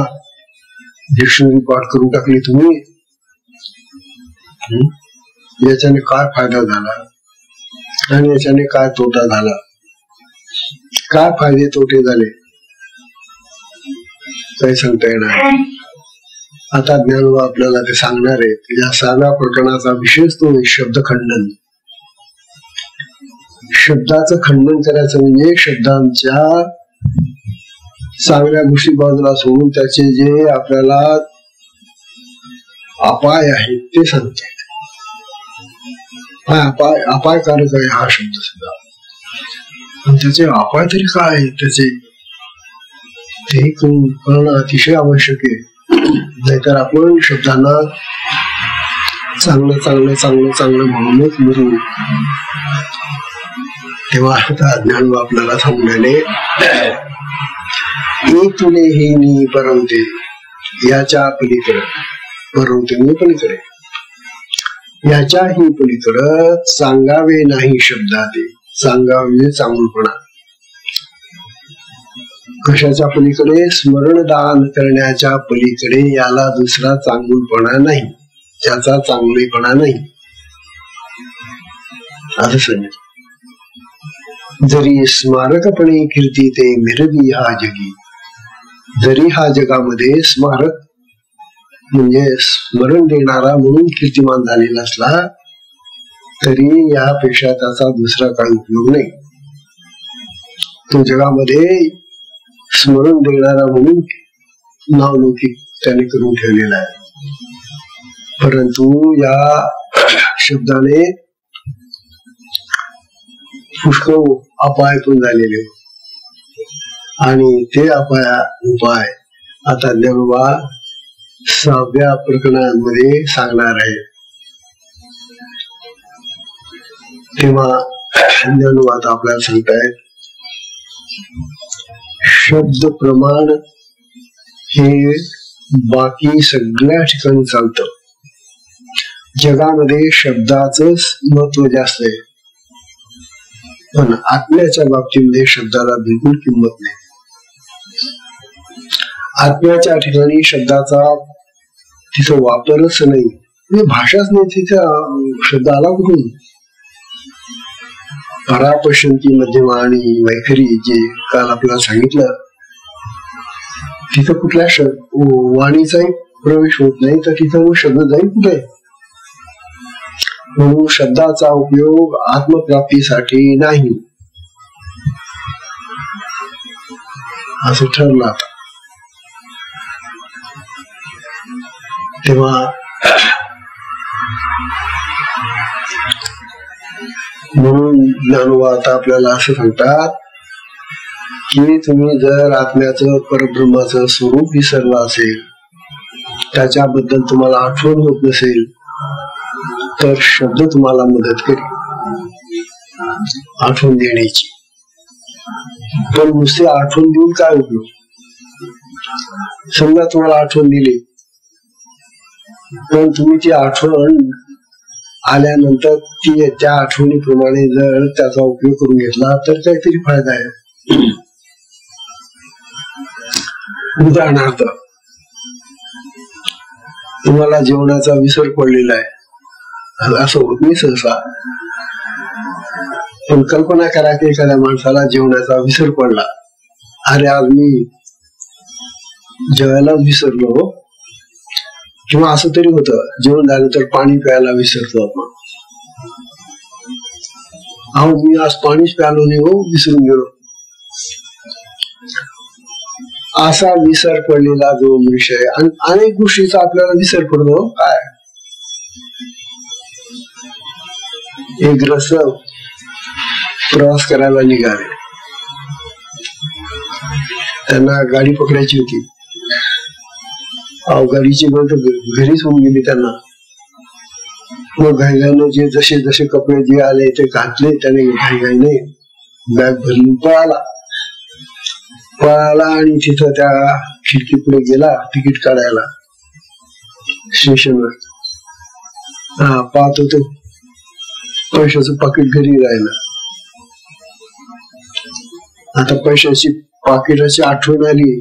डिक्शनरी पाठ करून टाकली तुम्ही, याच्याने काय फायदा झाला आणि याच्याने काय तोटा झाला? काय फायदे तोटे झाले काही सांगता येणार. आता ज्ञानोबा आपल्याला ते सांगणार आहेत. या 6व्या प्रकरणाचा विशेष तो शब्द खंडन. शब्दाचं खंडन करायचं म्हणजे शब्दांच्या चांगल्या गोष्टी बाजूला सोडून त्याचे जे आपल्याला अपाय आहेत ते सांगतात. अपायकारक आहे हा शब्द सुद्धा, पण त्याचे अपाय तरी काय आहे त्याचे ते कळणं अतिशय आवश्यक आहे. नाहीतर आपण शब्दांना चांगलं चांगलं चांगलं चांगलं म्हणूनच म्हणू. तेव्हा ज्ञान आपल्याला सांगण्याने तुले हे मी परवते, याच्या पलीकडे परवते मी पलीकडे, याच्याही पलीकडं सांगावे नाही शब्दात. सांगावे म्हणजे चांगलपणा. कशाच्या पलीकडे? स्मरणदान करण्याच्या पलीकडे याला दुसरा चांगुलपणा नाही, त्याचा चांगलेपणा नाही. असं सांगितलं. जरी स्मारकपणे कीर्ती ते मिरवी हा जगी, जरी हा जगामध्ये स्मारक म्हणजे स्मरण देणारा म्हणून कीर्तिमान झालेला असला तरी यापेक्षा त्याचा दुसरा काही उपयोग नाही. तो जगामध्ये स्मरण देणारा म्हणून नावलौकिक त्याने करून ठेवलेला आहे. परंतु या शब्दाने पुष्कळ अपाय पण झालेले आणि ते उपाय आता ज्ञानोबा 6व्या प्रकरणामध्ये सांगणार आहे. तेव्हा ज्ञानोबा आता आपल्याला सांगतायत शब्द प्रमाण हे बाकी सगळ्या ठिकाणी चालतं. जगामध्ये शब्दाचंच महत्व जास्त आहे, पण आत्म्याच्या बाबतीमध्ये शब्दाला बिलकुल किंमत नाही. आत्म्याच्या ठिकाणी शब्दाचा तिचा वापरच नाही, भाषाच नाही, तिचा शब्द आला कुठून? परापश्यंती मध्यमा आणि वैखरी जे काल आपल्याला सांगितलं तिथं कुठल्या वाणीचाही प्रवेश होत नाही, तर तिथं शब्द जाईल कुठे? म्हणून शब्दाचा उपयोग आत्मप्राप्तीसाठी नाही असं ठरलं. आता तेव्हा म्हणून ज्ञानोबा आता आपल्याला असं सांगतात की तुम्ही जर आत्म्याचं परब्रह्माचं स्वरूप विसरलं असेल, त्याच्याबद्दल तुम्हाला आठवण होत नसेल, तर शब्द तुम्हाला मदत करेल आठवण देण्याची. पण नुसते आठवण देऊन काय उपयोग? समजा तुम्हाला आठवण दिली, पण तुम्ही ती आठवण आल्यानंतर त्या आठवणीप्रमाणे जर त्याचा उपयोग करून घेतला तर काहीतरी फायदा आहे. उदाहरणार्थ तुम्हाला जेवणाचा विसर पडलेला आहे, असं होत नाही सहसा, पण कल्पना करा की एखाद्या माणसाला जेवणाचा विसर पडला. अरे आज मी जेवायलाच विसरलो, किंवा असं तरी होतं जेवण झालं तर पाणी प्यायला विसरतो आपण. अहो मी आज पाणीच प्यालो नाही हो, विसरून गेलो. असा विसर पडलेला जो मनुष्य आहे, अनेक गोष्टीचा आपल्याला विसर पडतो. काय एक ग्रस्त प्रवास करायला निघाले, त्यांना गाडी पकडायची होती. गाडीची गोष्ट घरीच होऊन गेली त्यांना. मग घाईघाईनं जे जसे जसे कपडे जे आले ते घातले त्याने, घाईघाईने बॅग भरली पळाला आणि तिथं त्या खिडकी पुढे गेला तिकीट काढायला स्टेशनवर. पाहतो ते पैशाचं पाकिट घरी राहिलं. आता पैशाची पाकिटाची आठवण आली.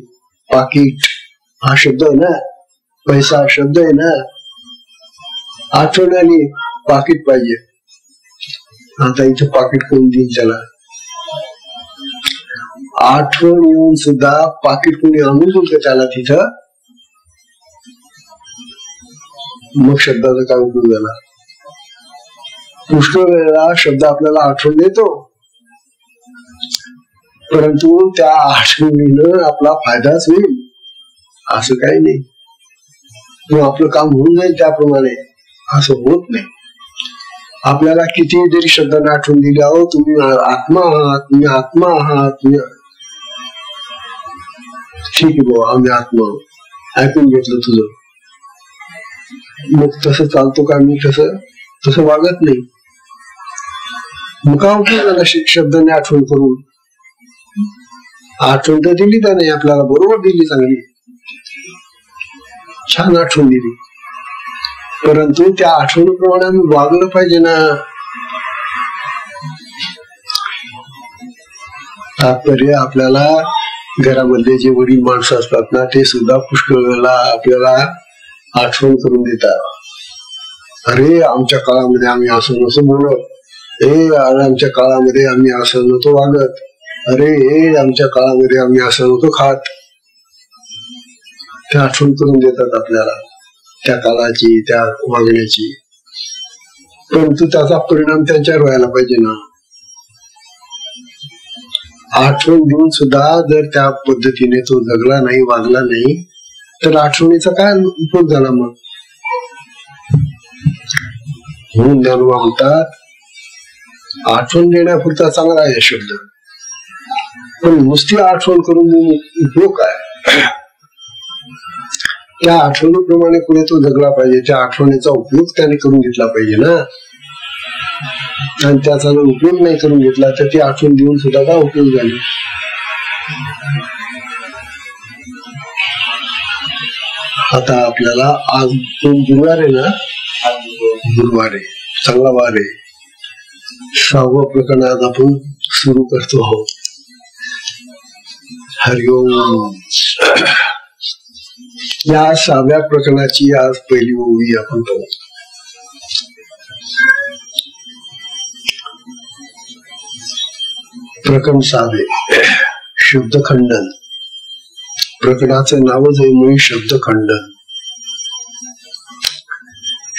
पाकिट हा शब्द आहे ना, पैसा शब्द आहे ना, आठवण आली पाकिट पाहिजे. आता इथं पाकिट कोण देईल त्याला? आठवण येऊन सुद्धा पाकिट कोणी आणून देईल का त्याला तिथं? मग शब्दाचा काय उपयोग झाला? पुष्कळ वेळेला शब्द आपल्याला आठवण देतो, परंतु त्या आठवणीनं आपला फायदाच होईल असं काही नाही, किंवा आपलं काम होऊन जाईल त्याप्रमाणे, असं होत नाही. आपल्याला किती जरी शब्दांना आठवण दिली, अहो तुम्ही आत्मा आहात, तुम्ही आत्मा आहात, तुम्ही ठीक आहे बाबा आम्ही आत्मा ऐकून घेतलं तुझं, मग तसं चालतो का? मी तसं वागत नाही. मग का उपयोग झाला शब्दांनी आठवण करून? आठवण तर दिली त्याने आपल्याला, बरोबर दिली, चांगली छान आठवण दिली, परंतु त्या आठवणीप्रमाणे आम्ही वागलं पाहिजे ना. तात्पर्य आपल्याला घरामध्ये जे वडील माणसं असतात ना, ते सुद्धा पुष्कळ वेळेला आपल्याला आठवण करून देतात. अरे आमच्या काळामध्ये आम्ही असं नसं बोलत, आमच्या काळामध्ये आम्ही असं नव्हतो वागत, अरे आमच्या काळामध्ये आम्ही असं नव्हतो खात. ते आठवण करून देतात आपल्याला त्या काळाची, त्या वागण्याची. परंतु त्याचा परिणाम त्यांच्यावर व्हायला पाहिजे ना. आठवण देऊन सुद्धा जर त्या पद्धतीने तो जगला नाही, वागला नाही, तर आठवणीचा काय उपयोग झाला मग. म्हणून ज्ञानोबा म्हणतात, आठवण देण्यापुरता चांगला आहे शब्द, पण नुसती आठवण करून उपयोग काय. त्या आठवणीप्रमाणे पुढे तो जगला पाहिजे, त्या आठवणीचा उपयोग त्याने करून घेतला पाहिजे ना. आणि त्याचा जर उपयोग नाही करून घेतला तर ती आठवण देऊन सुद्धा काय उपयोग झाली. आता आपल्याला आज गुरुवार आहे ना, गुरुवार आहे, चांगला वार आहे. 6वं प्रकरण आज आपण सुरू करतो आहोत. हरिओम. या 6व्या प्रकरणाची आज पहिली ओवी आपण पाहू. प्रकरण 6वे, शब्दखंडन. प्रकरणाचं नावच आहे मुळी शब्दखंडन.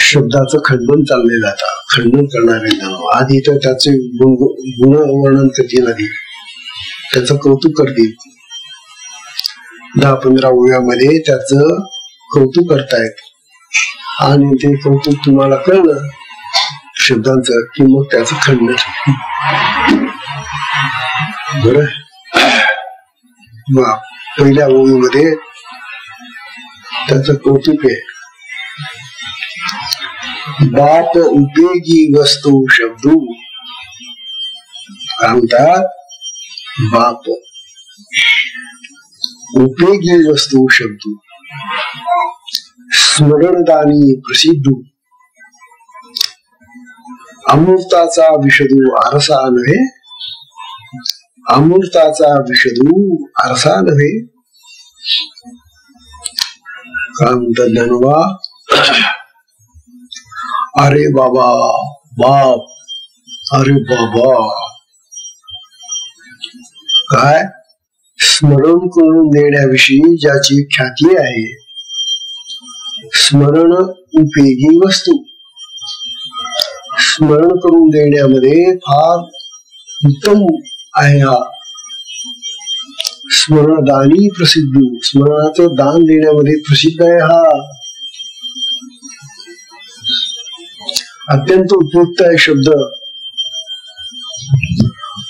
शब्दाचं खंडन चाललेलं, आता खंडन करणारे नाव. आधी तर त्याचे गुणवर्णन करतील, आधी त्याचं कौतुक करतील. 10-15 ओव्यामध्ये त्याचं कौतुक करतायत. आणि ते कौतुक तुम्हाला कळलं शब्दांचं की मग त्याचं खंडन. बरं, पहिल्या ओवीमध्ये त्याचं कौतुक आहे. बाप उपयोगी वस्तू शब्दू. काय म्हणतात? बाप उपयोगी वस्तू शब्दू, स्मरणदानी प्रसिद्धू. अमृताचा विषदू आरसा नव्हे, अमृताचा विषदू आरसा नव्हे. काय म्हणतात ज्ञानोबा? अरे बाबा, बाप, अरे बाबा. काय? स्मरण करून देण्याविषयी ज्याची ख्याती आहे. स्मरण उपयोगी वस्तू. स्मरण करून देण्यामध्ये फार उत्तम आहे हा. स्मरणदानी प्रसिद्ध. स्मरणाचं दान देण्यामध्ये प्रसिद्ध आहे हा. अत्यंत उपयुक्त आहे शब्द.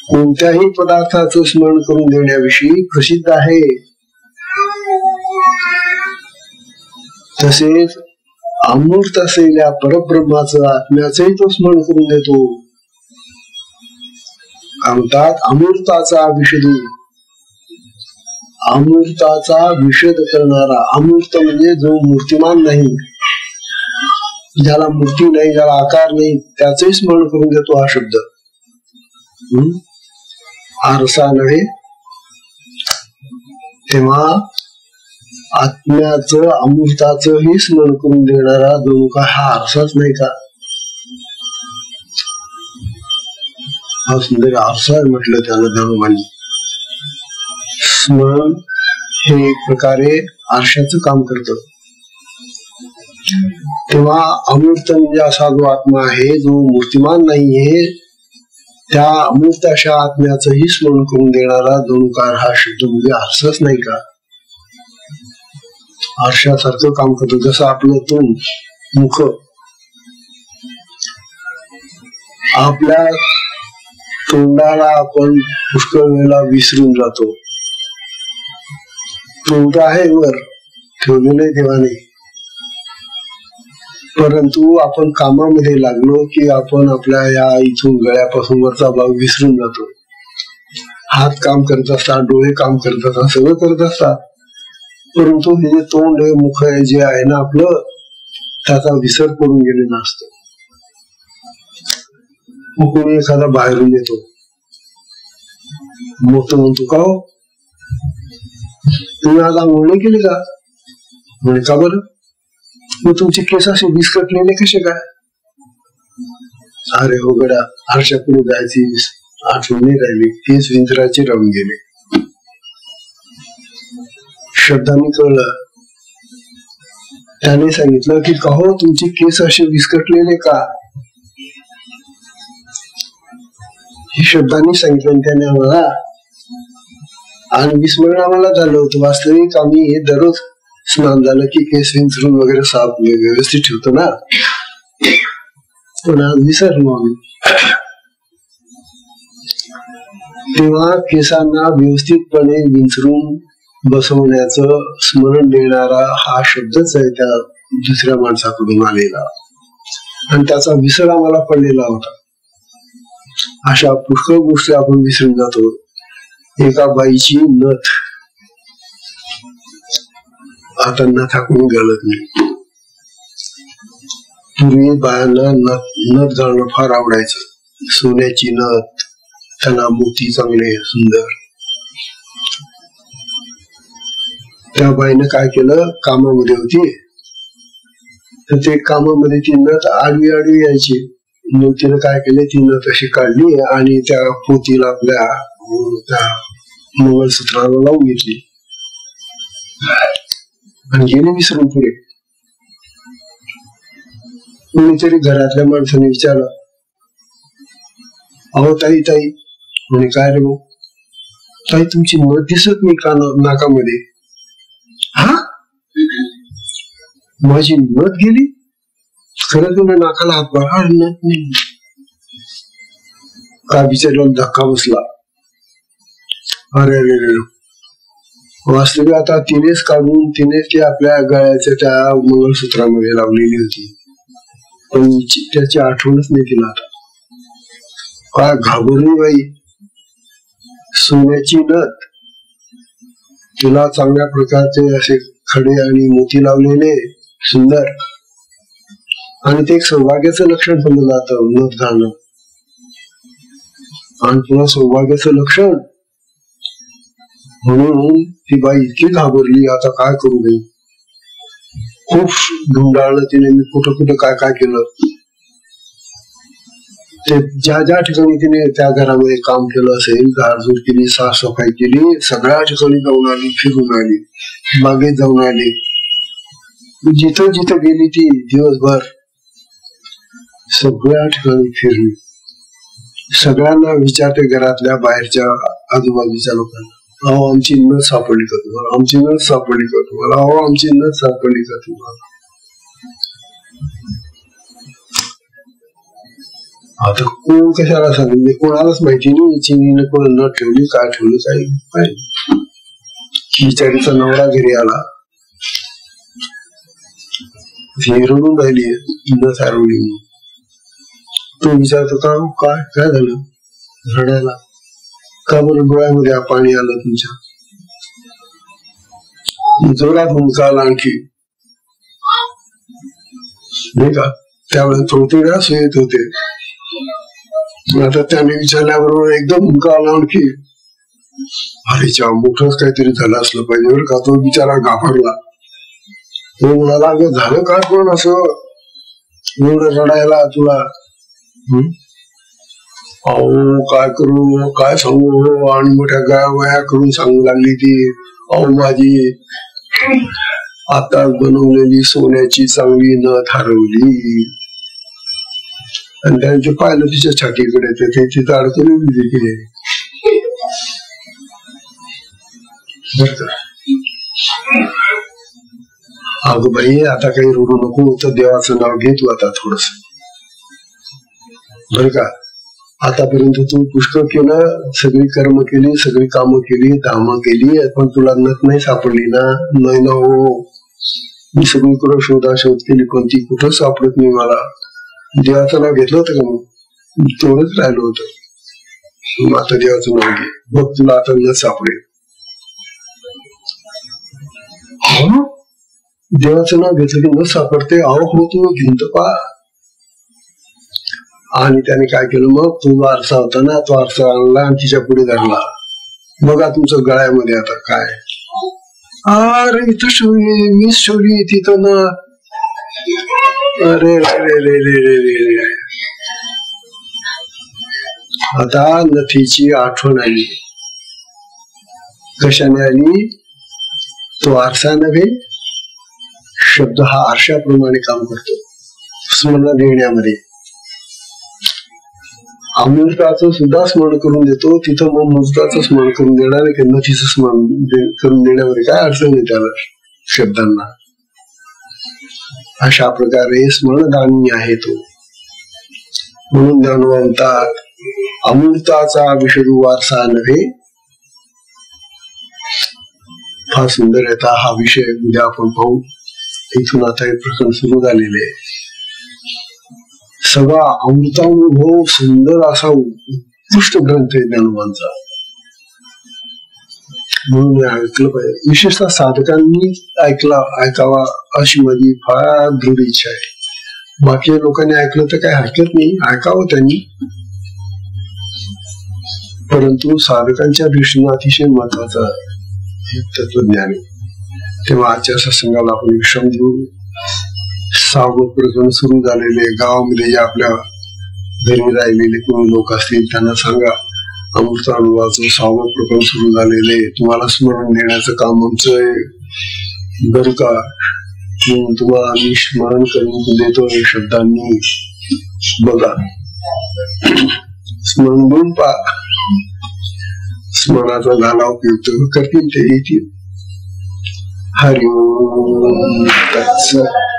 कोणत्याही पदार्थाचं स्मरण करून देण्याविषयी प्रसिद्ध आहे. तसेच अमूर्त असलेल्या परब्रह्माचं, आत्म्याचंही तो स्मरण करून देतो. म्हणतात अमूर्ताचा विषदू. अमूर्ताचा विषद करणारा. अमूर्त म्हणजे जो मूर्तिमान नाही, ज्याला मूर्ती नाही, ज्याला आकार नाही, त्याचंही स्मरण करून देतो हा शब्द. आरसा नव्हे. तेव्हा आत्म्याचं, अमृताचं ही स्मरण करून देणारा जणू का हा आरसाच नाही का? हा सुंदर आरसा म्हटलं त्याला ज्ञानोबांनी. स्मरण हे एक प्रकारे आरशाचं काम करतं. तेव्हा अमूर्त म्हणजे असा जो आत्मा आहे, जो मूर्तिमान नाहीये, त्या अमूर्त अशा आत्म्याचंही स्मरण करून देणारा जणूकार हा शब्द म्हणजे आरसाच नाही का? आरशासारखं काम करतो. जसं आपलं तोंड, मुख, आपल्या तोंडाला आपण पुष्कळ वेळेला विसरून जातो. तोंड आहे वर ठेवलेलं देवाने, परंतु आपण कामामध्ये लागलो की आपण आपल्या या इथून गळ्यापासून वरचा भाग विसरून जातो. हात काम करत असतात, डोळे काम करत असतात, सगळं करत असतात, परंतु हे जे तोंड आहे, मुख आहे, जे आहे ना आपलं, त्याचा विसर पडून गेलेला असतो. कोणी एखादा बाहेरून येतो, मग तो म्हणतो का हो तुम्ही आज आंघोळ नाही केली का? म्हणे का बरं? मग तुमचे केस असे विस्कटलेले कसे काय? अरे हो गड्या, आरशा पुढे जायची आठवण नाही राहिली. केस विंचराचे राहून गेले. शब्दांनी कळलं. त्याने सांगितलं की कहो तुमचे केस असे विस्कटलेले का? हे शब्दांनी सांगितलं त्याने आम्हाला, आणि विस्मरण आम्हाला झालं होतं. वास्तविक आम्ही हे दररोज स्नान झालं की केस विंचरून वगैरे साफ व्यवस्थित ठेवतो ना, पण आज विसरलो आम्ही. तेव्हा केसांना व्यवस्थितपणे विंचरून बसवण्याचं स्मरण देणारा हा शब्दच आहे त्या दुसऱ्या माणसाकडून आलेला, आणि त्याचा विसर आम्हाला पडलेला होता. अशा पुष्कळ गोष्टी आपण विसरून जातो. एका बाईची नथ आता नथाकडून गळत नाही. पूर्वी बायांना नथ घालणं फार आवडायचं. सोन्याची नथ, त्यांना मोती चांगले सुंदर. त्या बाईनं काय केलं, कामामध्ये होती तर ते कामामध्ये ती नथ आडवी आडवी यायची. मग तिनं काय केलं, ती नथ अशी काढली आणि त्या पोतीला आपल्या मंगळसूत्राला लावून घेतली आणि गेली विसरून पुढे. कोणीतरी घरातल्या माणसाने विचारलं, अहो ताई ताई, म्हणे काय रे भाऊ, ताई तुमची नथ दिसत नाही नाकामध्ये. हा, माझी नथ गेली? खरं तुम्ही नाकाला हात मारा, नथ नाही. काय बिचारीला धक्का बसला. अरे अरे अरे, वास्तविक आता तिनेच काढून तिनेच ती आपल्या गळ्याच्या त्या मंगळसूत्रामध्ये लावलेली होती, पण त्याची आठवणच नाही तिला. आता काय घाबरली बाई. सोन्याची नथ, तिला चांगल्या प्रकारचे असे खडे आणि मोती लावलेले सुंदर, आणि ते एक सौभाग्याचं लक्षण समजलं जातं नथ घालणं. आणि पुन्हा सौभाग्याचं लक्षण म्हणून ती बाई इतकी घाबरली. आता काय करू बाई, खूप ढुंडाळलं तिने. मी कुठं कुठं काय काय केलं, ते ज्या ज्या ठिकाणी तिने त्या घरामध्ये काम केलं असेल, झाडझूड केली, साफसफाई केली, सगळ्या ठिकाणी जाऊन आली, फिरून आली, बागेत जाऊन आली. जिथं जिथं गेली ती दिवसभर सगळ्या ठिकाणी फिरली. सगळ्यांना विचारते, घरातल्या बाहेरच्या आजूबाजूच्या लोकांना, अहो आमची नथ सापडली का तुम्हाला, आमची नथ सापडली का तुम्हाला, अहो आमची नथ सापडली का तुम्हाला. आता कोण कशाला सांगितले, कोणालाच माहिती नाही चिनीने कोण नथ ठेवली, काय ठेवलं, काय. बिचारीचा नवरा घरी आला, रडून राहिली, नथ हरवली. तो विचारतो, काय काय झालं रडायला, का बरं डोळ्यामध्ये पाणी आलं तुमच्या. जोरात हुंका आला आणखी, नाही का. त्यावेळेस थोडे असं येत होते. आता त्याने विचारल्याबरोबर एकदम हुंका आला आणखी. अरे मोठंच काहीतरी झालं असलं पाहिजे बरं का. तो बिचारा घाबरला. तो म्हणाला, अगं झालं काय पण असं एवढं रडायला तुला. अहो काय करू, काय सांगू, आणि मोठ्या गाया वया करून सांगू लागली ती. अहो माझी आता बनवलेली सोन्याची चांगली नथ हरवली. आणि त्यांचे पाहिलं तिच्या छातीकडे, ते तिथं अडकून गेली. अगं बाई आता काही रडू नको, तर देवाचं नाव घे तू आता थोडस, बर का. आतापर्यंत तू पुष्कळ केलं, सगळी कर्म केली, सगळी कामं केली, धामं केली, पण तुला नथ नाही सापडली ना. नाही ना हो, मी सगळीकडे शोधाशोध केली, पण ती कुठं सापडत नाही मला. देवाचं नाव घेतलं होतं का मग, तेवढंच राहिलं होतं. मग आता देवाचं नाव घे, बघ तुला आता नथ सापडेल. देवाचं नाव घेतलं की नथ सापडते. अहो हो, तुम्ही घेऊन तर पहा. आणि त्याने काय केलं, मग तो आरसा होता ना, तो आरसा आणला आणि तिच्या पुढे धरला. बघा तुमचं गळ्यामध्ये आता काय. अरे इथं शोरी, मीच शोरी तिथं ना. अरे रे रे रे रे रे रे, आता नथीची आठवण आली. कशाने आली? तो आरसा नव्हे, शब्द हा आरशाप्रमाणे काम करतो स्मरण देण्यामध्ये. अमृताचं सुद्धा स्मरण करून देतो, तिथं मग मूर्ताचं स्मरण करून देणार की नथीचं स्मरण करून देण्यामध्ये काय अडचण आहे त्याला शब्दांना. अशा प्रकारे स्मरणदानी आहे तो. म्हणून ज्ञानोबा म्हणतात, अमृताचा विषरू वारसा नव्हे. फार सुंदर येता हा विषय उद्या आपण पाहू. इथून आता हे प्रसंग सुरू झालेले. सगळा अमृतानुभव सुंदर असा उत्कृष्ट ग्रंथ आहे ज्ञानोबांचा. म्हणून ऐकलं पाहिजे. विशेषतः साधकांनी ऐकावा अशी माझी फार दृढ इच्छा आहे. बाकी लोकांनी ऐकलं तर काही हरकत नाही, ऐकावं त्यांनी, परंतु साधकांच्या दृष्टीने अतिशय महत्वाचं तत्वज्ञान आहे. तेव्हा आजच्या सत्संगाला आपण विश्राम देऊ. 6वं प्रकरण सुरू झालेले. गावामध्ये जे आपल्या घरी राहिलेले कोणी लोक असतील त्यांना सांगा, अमृतानुभवाचं 6वं प्रकरण सुरू झालेले, तुम्हाला स्मरण देण्याचं काम आमचं आहे बरं का. तुम्हाला आम्ही स्मरण करून देतोय शब्दांनी. बघा, स्मरण देऊन पहा. स्मरणाचा झाला उपयोग करतील ते येतील. हरि ओम तत्सत.